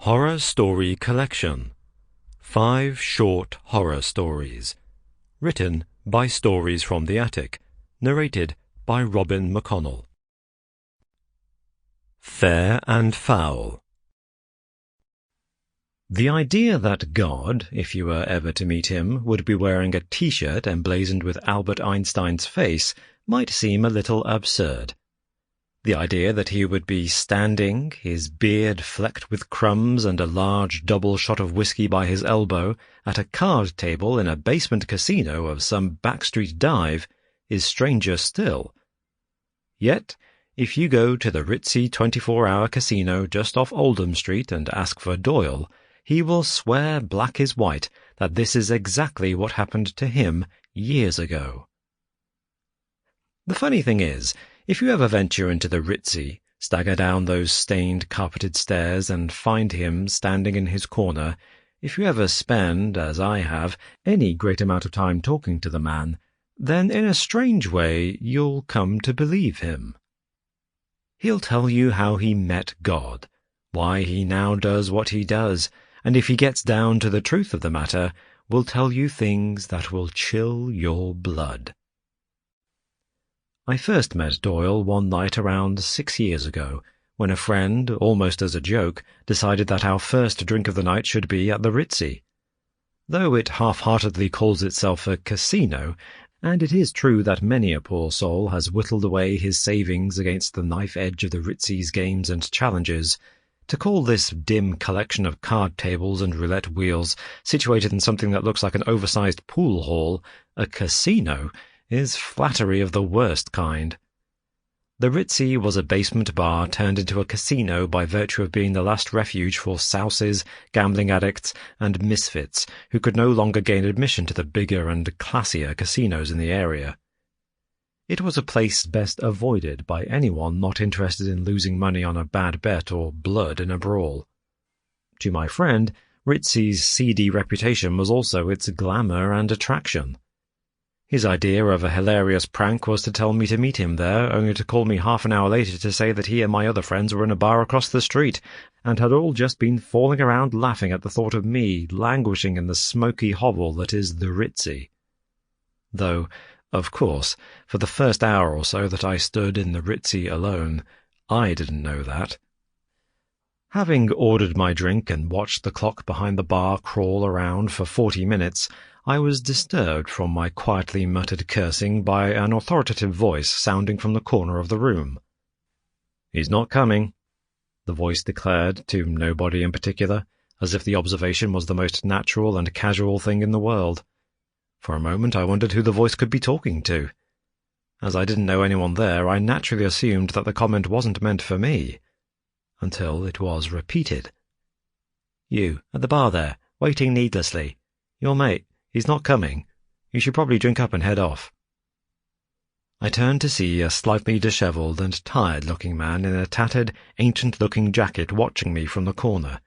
Horror Story Collection. 5 short horror stories. Written by Stories from the Attic. Narrated by Robin Mcconnell. Fair and Foul. The idea that God, if you were ever to meet him, would be wearing a T-shirt emblazoned with Albert Einstein's face might seem a little absurd. The idea that he would be standing, his beard flecked with crumbs and a large double shot of whiskey by his elbow, at a card table in a basement casino of some backstreet dive, is stranger still. Yet, if you go to the ritzy 24-hour casino just off Oldham Street and ask for Doyle, he will swear black is white that this is exactly what happened to him years ago. The funny thing is, if you ever venture into the ritzy, stagger down those stained carpeted stairs and find him standing in his corner, if you ever spend, as I have, any great amount of time talking to the man, then in a strange way you'll come to believe him. He'll tell you how he met God, why he now does what he does, and if he gets down to the truth of the matter, will tell you things that will chill your blood. I first met Doyle one night around 6 years ago, when a friend, almost as a joke, decided that our first drink of the night should be at the Ritzy. Though it half-heartedly calls itself a casino, and it is true that many a poor soul has whittled away his savings against the knife edge of the Ritzy's games and challenges, to call this dim collection of card tables and roulette wheels, situated in something that looks like an oversized pool hall, a casino, is flattery of the worst kind. The Ritzy was a basement bar turned into a casino by virtue of being the last refuge for souses, gambling addicts, and misfits who could no longer gain admission to the bigger and classier casinos in the area. It was a place best avoided by anyone not interested in losing money on a bad bet or blood in a brawl. To my friend, Ritzy's seedy reputation was also its glamour and attraction. His idea of a hilarious prank was to tell me to meet him there, only to call me half an hour later to say that he and my other friends were in a bar across the street, and had all just been falling around laughing at the thought of me languishing in the smoky hovel that is the Ritzy. Though, of course, for the first hour or so that I stood in the Ritzy alone, I didn't know that. Having ordered my drink and watched the clock behind the bar crawl around for 40 minutes, I was disturbed from my quietly muttered cursing by an authoritative voice sounding from the corner of the room. "He's not coming," the voice declared to nobody in particular, as if the observation was the most natural and casual thing in the world. For a moment I wondered who the voice could be talking to. As I didn't know anyone there, I naturally assumed that the comment wasn't meant for me, until it was repeated. "You, at the bar there, waiting needlessly. Your mate. He's not coming. You should probably drink up and head off." I turned to see a slightly dishevelled and tired-looking man in a tattered, ancient-looking jacket watching me from the corner.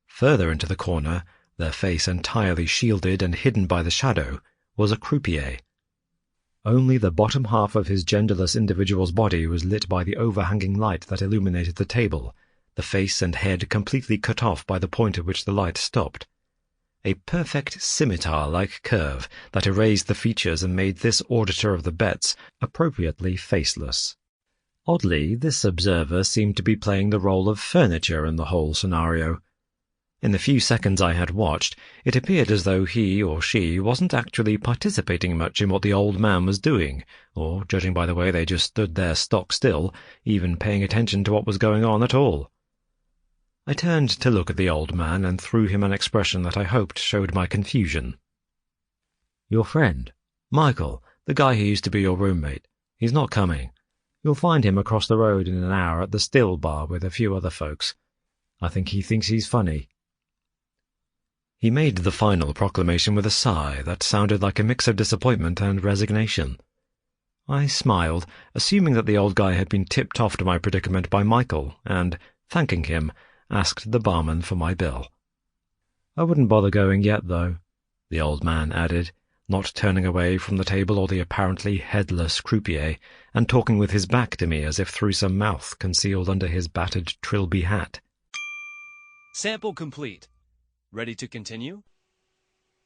Further into the corner, their face entirely shielded and hidden by the shadow, was a croupier. Only the bottom half of his genderless individual's body was lit by the overhanging light that illuminated the table, the face and head completely cut off by the point at which the light stopped. A perfect scimitar-like curve that erased the features and made this auditor of the bets appropriately faceless. Oddly, this observer seemed to be playing the role of furniture in the whole scenario. In the few seconds I had watched, it appeared as though he or she wasn't actually participating much in what the old man was doing, or, judging by the way they just stood there stock still, even paying attention to what was going on at all. I turned to look at the old man and threw him an expression that I hoped showed my confusion. "Your friend, Michael, the guy who used to be your roommate. He's not coming. You'll find him across the road in an hour at the Still Bar with a few other folks. I think he thinks he's funny." He made the final proclamation with a sigh that sounded like a mix of disappointment and resignation. I smiled, assuming that the old guy had been tipped off to my predicament by Michael, and, thanking him, asked the barman for my bill. "I wouldn't bother going yet, though," the old man added, not turning away from the table or the apparently headless croupier, and talking with his back to me as if through some mouth concealed under his battered Trilby hat. Sample complete. Ready to continue?